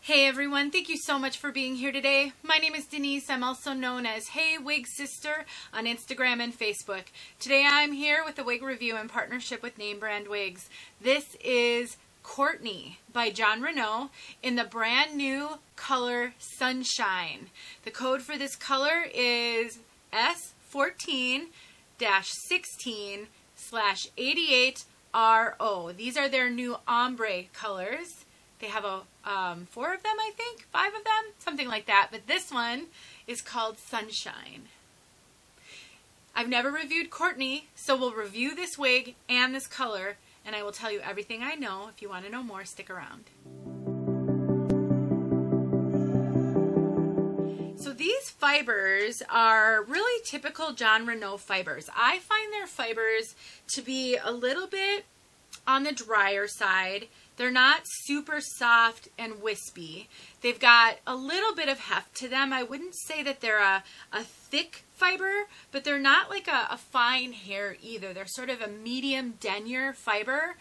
Hey everyone, thank you so much for being here today. My name is Denise. I'm also known as heywigsister on Instagram and Facebook. Today I'm here with a wig review in partnership with Name Brand Wigs. This is Courtney by Renau in the brand new color Sunshine. The code for this color is S14-26/88RO. These are their new ombre colors. They have 4 of them, I think, 5 of them, something like that. But this one is called Sunshine. I've never reviewed Courtney, so we'll review this wig and this color, and I will tell you everything I know. If you want to know more, stick around. So these fibers are really typical Renau fibers. I find their fibers to be a little bit on the drier side. They're not super soft and wispy. They've got a little bit of heft to them. I wouldn't say that they're a thick fiber, but they're not like a fine hair either. They're sort of a medium denier fiber.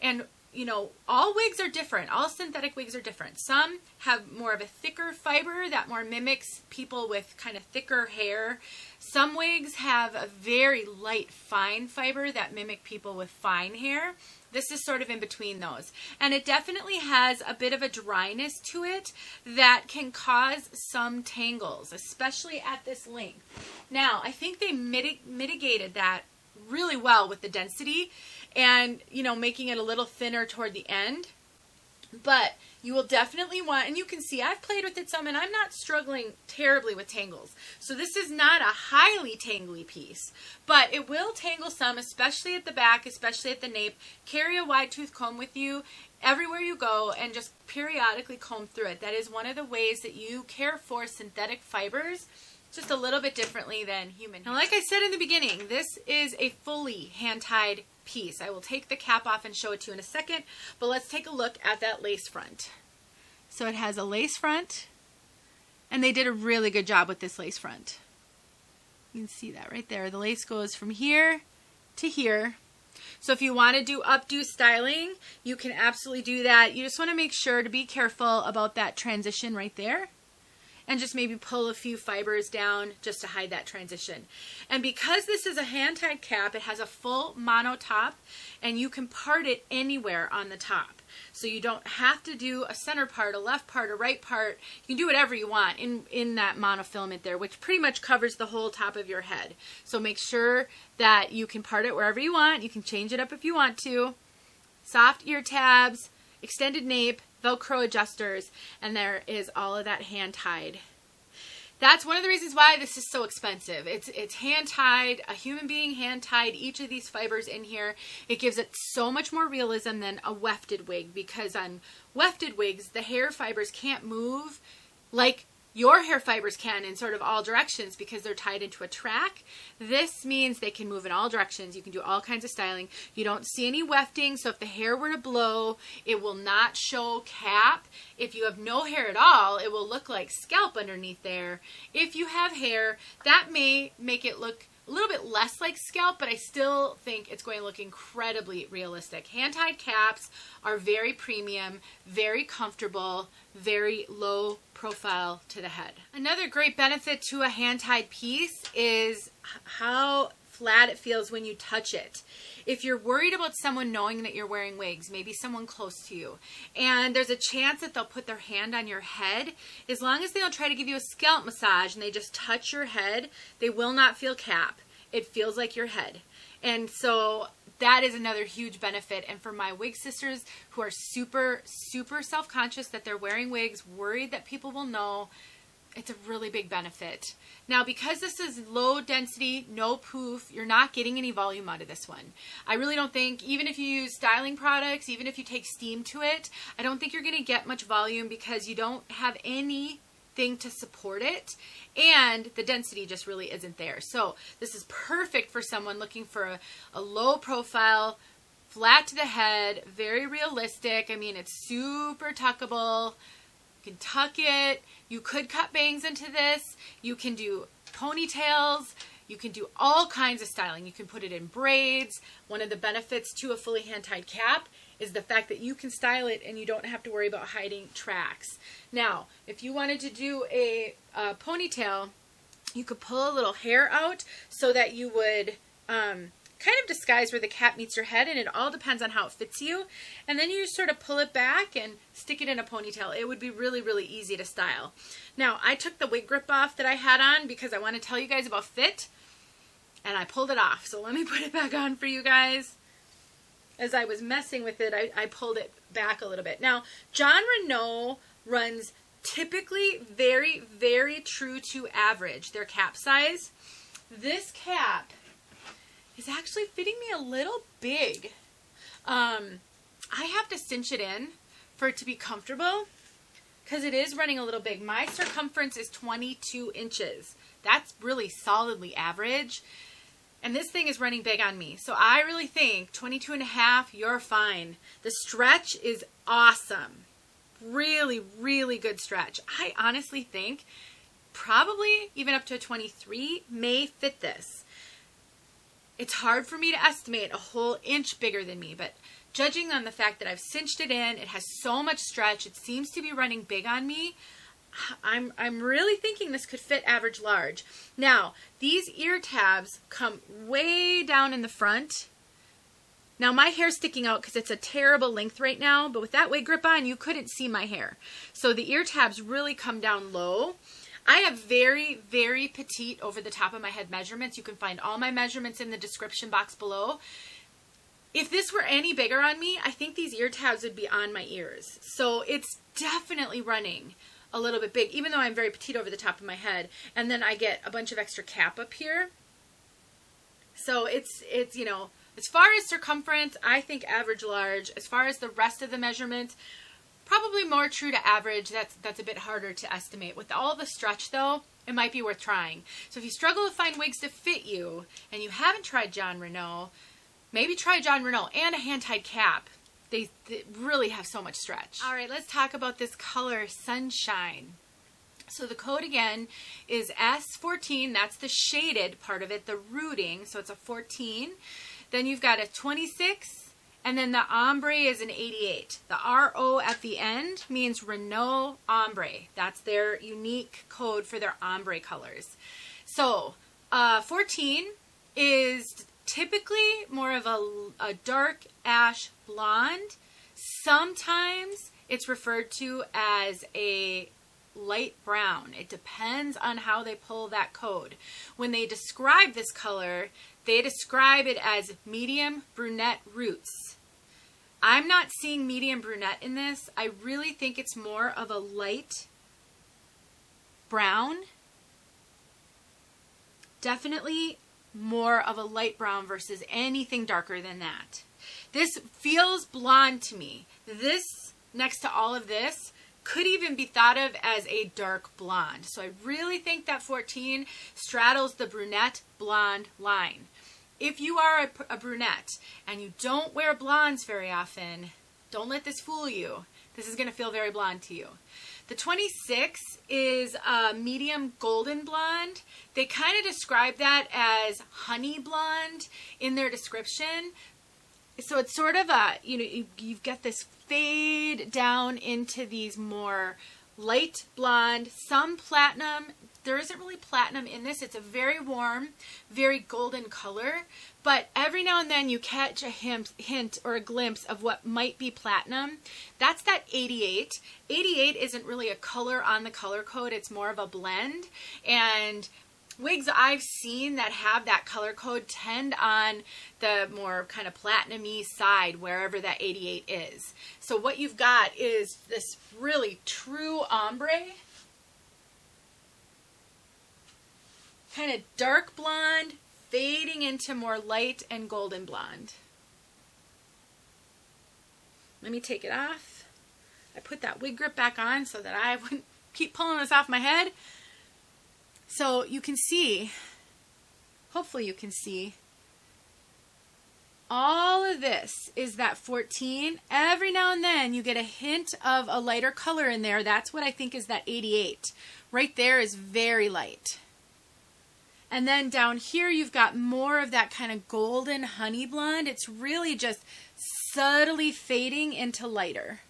And you know, all wigs are different. All synthetic wigs are different. Some have more of a thicker fiber that more mimics people with kind of thicker hair. Some wigs have a very light, fine fiber that mimic people with fine hair. This is sort of in between those. And it definitely has a bit of a dryness to it that can cause some tangles, especially at this length. Now, I think they mitigated that really well with the density and, you know, making it a little thinner toward the end. But you will definitely want, and you can see I've played with it some and I'm not struggling terribly with tangles. So this is not a highly tangly piece, but it will tangle some, especially at the back, especially at the nape. Carry a wide tooth comb with you everywhere you go and just periodically comb through it. That is one of the ways that you care for synthetic fibers, just a little bit differently than human hair. Now, like I said in the beginning, this is a fully hand-tied piece. I will take the cap off and show it to you in a second, but let's take a look at that lace front. So it has a lace front, and they did a really good job with this lace front. You can see that right there. The lace goes from here to here. So if you want to do updo styling, you can absolutely do that. You just want to make sure to be careful about that transition right there, and just maybe pull a few fibers down just to hide that transition. And because this is a hand-tied cap, it has a full mono top, and you can part it anywhere on the top. So you don't have to do a center part, a left part, a right part. You can do whatever you want in that monofilament there, which pretty much covers the whole top of your head. So make sure that you can part it wherever you want. You can change it up if you want to. Soft ear tabs, extended nape, Velcro adjusters, and there is all of that hand-tied. That's one of the reasons why this is so expensive. It's hand-tied, a human being hand-tied each of these fibers in here. It gives it so much more realism than a wefted wig, because on wefted wigs, the hair fibers can't move like your hair fibers can in sort of all directions because they're tied into a track. This means they can move in all directions. You can do all kinds of styling. You don't see any wefting, so if the hair were to blow, it will not show cap. If you have no hair at all, it will look like scalp underneath there. If you have hair, that may make it look a little bit less like scalp, but I still think it's going to look incredibly realistic. Hand-tied caps are very premium, very comfortable, very low profile to the head. Another great benefit to a hand-tied piece is how flat it feels when you touch it. If you're worried about someone knowing that you're wearing wigs, maybe someone close to you, and there's a chance that they'll put their hand on your head, as long as they don't try to give you a scalp massage and they just touch your head, they will not feel cap. It feels like your head. And so that is another huge benefit. And for my wig sisters who are super, super self-conscious that they're wearing wigs, worried that people will know, it's a really big benefit. Now, because this is low density, no poof, you're not getting any volume out of this one. I really don't think, even if you use styling products, even if you take steam to it, I don't think you're going to get much volume because you don't have anything to support it, and the density just really isn't there. So this is perfect for someone looking for a low profile, flat to the head, very realistic. I mean, it's super tuckable. You can tuck it. You could cut bangs into this. You can do ponytails. You can do all kinds of styling. You can put it in braids. One of the benefits to a fully hand-tied cap is the fact that you can style it and you don't have to worry about hiding tracks. Now, if you wanted to do a ponytail, you could pull a little hair out so that you would kind of disguise where the cap meets your head, and it all depends on how it fits you. And then you just sort of pull it back and stick it in a ponytail. It would be really, really easy to style. Now, I took the wig grip off that I had on because I want to tell you guys about fit, and I pulled it off. So let me put it back on for you guys. As I was messing with it, I pulled it back a little bit. Now, Jon Renau runs typically very, very true to average, their cap size. This cap is actually fitting me a little big. I have to cinch it in for it to be comfortable because it is running a little big. My circumference is 22 inches. That's really solidly average. And this thing is running big on me. So I really think 22 and a half, you're fine. The stretch is awesome. Really, really good stretch. I honestly think probably even up to a 23 may fit this. It's hard for me to estimate a whole inch bigger than me, but judging on the fact that I've cinched it in, it has so much stretch, it seems to be running big on me, I'm really thinking this could fit average large. Now, these ear tabs come way down in the front. Now, my hair's sticking out because it's a terrible length right now, but with that wig grip on, you couldn't see my hair. So the ear tabs really come down low. I have very, very petite over the top of my head measurements. You can find all my measurements in the description box below. If this were any bigger on me, I think these ear tabs would be on my ears. So it's definitely running a little bit big, even though I'm very petite over the top of my head. And then I get a bunch of extra cap up here. So it's you know, as far as circumference, I think average large. As far as the rest of the measurements, probably more true to average. That's a bit harder to estimate. With all the stretch though, it might be worth trying. So if you struggle to find wigs to fit you and you haven't tried Jon Renau, maybe try Jon Renau and a hand-tied cap. They really have so much stretch. All right, let's talk about this color, Sunshine. So the code again is S14. That's the shaded part of it, the rooting. So it's a 14. Then you've got a 26. And then the ombre is an 88. The RO at the end means Renau Ombre. That's their unique code for their ombre colors. So 14 is typically more of a dark ash blonde. Sometimes it's referred to as a light brown. It depends on how they pull that code. When they describe this color, they describe it as medium brunette roots. I'm not seeing medium brunette in this. I really think it's more of a light brown. Definitely more of a light brown versus anything darker than that. This feels blonde to me. This, next to all of this, could even be thought of as a dark blonde. So I really think that 14 straddles the brunette blonde line. If you are a brunette and you don't wear blondes very often, don't let this fool you. This is going to feel very blonde to you. The 26 is a medium golden blonde. They kind of describe that as honey blonde in their description. So it's sort of a, you know, you've got this fade down into these more light blonde, some platinum. There isn't really platinum in this. It's a very warm, very golden color. But every now and then you catch a hint or a glimpse of what might be platinum. That's that 88. 88 isn't really a color on the color code. It's more of a blend. And wigs I've seen that have that color code tend on the more kind of platinum-y side, wherever that 88 is. So what you've got is this really true ombre. Kind of dark blonde, fading into more light and golden blonde. Let me take it off. I put that wig grip back on so that I wouldn't keep pulling this off my head. So you can see, hopefully you can see, all of this is that 14. Every now and then you get a hint of a lighter color in there. That's what I think is that 88. Right there is very light. And then down here you've got more of that kind of golden honey blonde. It's really just subtly fading into lighter.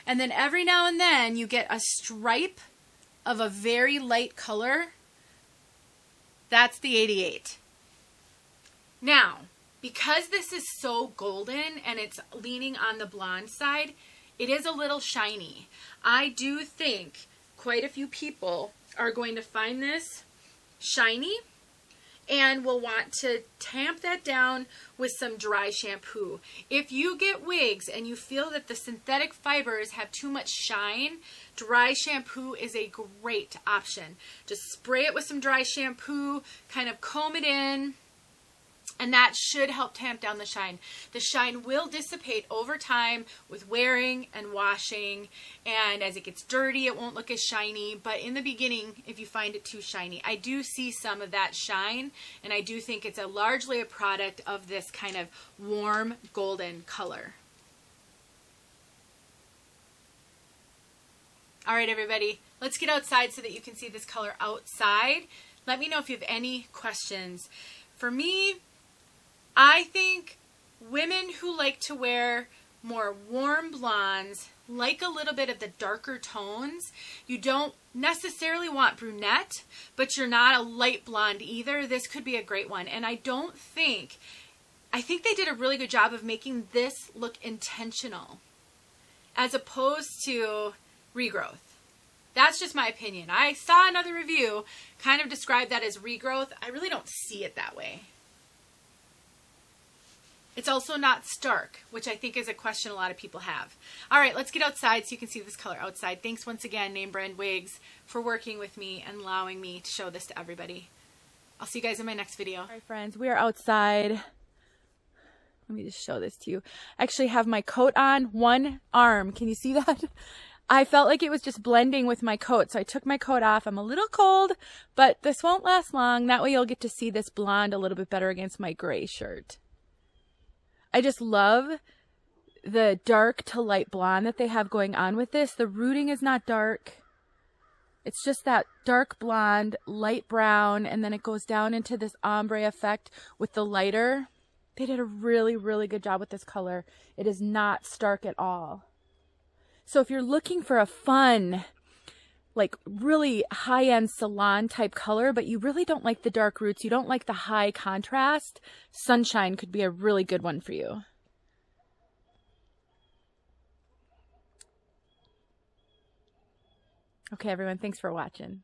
And then every now and then you get a stripe of a very light color. That's the 88. Now, because this is so golden and it's leaning on the blonde side, it is a little shiny. I do think quite a few people are going to find this shiny and will want to tamp that down with some dry shampoo. If you get wigs and you feel that the synthetic fibers have too much shine, dry shampoo is a great option. Just spray it with some dry shampoo, kind of comb it in, and that should help tamp down the shine. The shine will dissipate over time with wearing and washing, and as it gets dirty, it won't look as shiny. But in the beginning, if you find it too shiny, I do see some of that shine, and I do think it's largely a product of this kind of warm golden color. All right, everybody, let's get outside so that you can see this color outside. Let me know if you have any questions. For me, I think women who like to wear more warm blondes like a little bit of the darker tones. You don't necessarily want brunette, but you're not a light blonde either. This could be a great one. And I think they did a really good job of making this look intentional as opposed to regrowth. That's just my opinion. I saw another review kind of describe that as regrowth. I really don't see it that way. It's also not stark, which I think is a question a lot of people have. All right, let's get outside so you can see this color outside. Thanks once again, Name Brand Wigs, for working with me and allowing me to show this to everybody. I'll see you guys in my next video. All right, friends, we are outside. Let me just show this to you. I actually have my coat on, one arm. Can you see that? I felt like it was just blending with my coat, so I took my coat off. I'm a little cold, but this won't last long. That way you'll get to see this blonde a little bit better against my gray shirt. I just love the dark to light blonde that they have going on with this. The rooting is not dark. It's just that dark blonde, light brown, and then it goes down into this ombre effect with the lighter. They did a really, really good job with this color. It is not stark at all. So if you're looking for a fun, like really high-end salon type color, but you really don't like the dark roots, you don't like the high contrast, Sunshine could be a really good one for you. Okay, everyone, thanks for watching.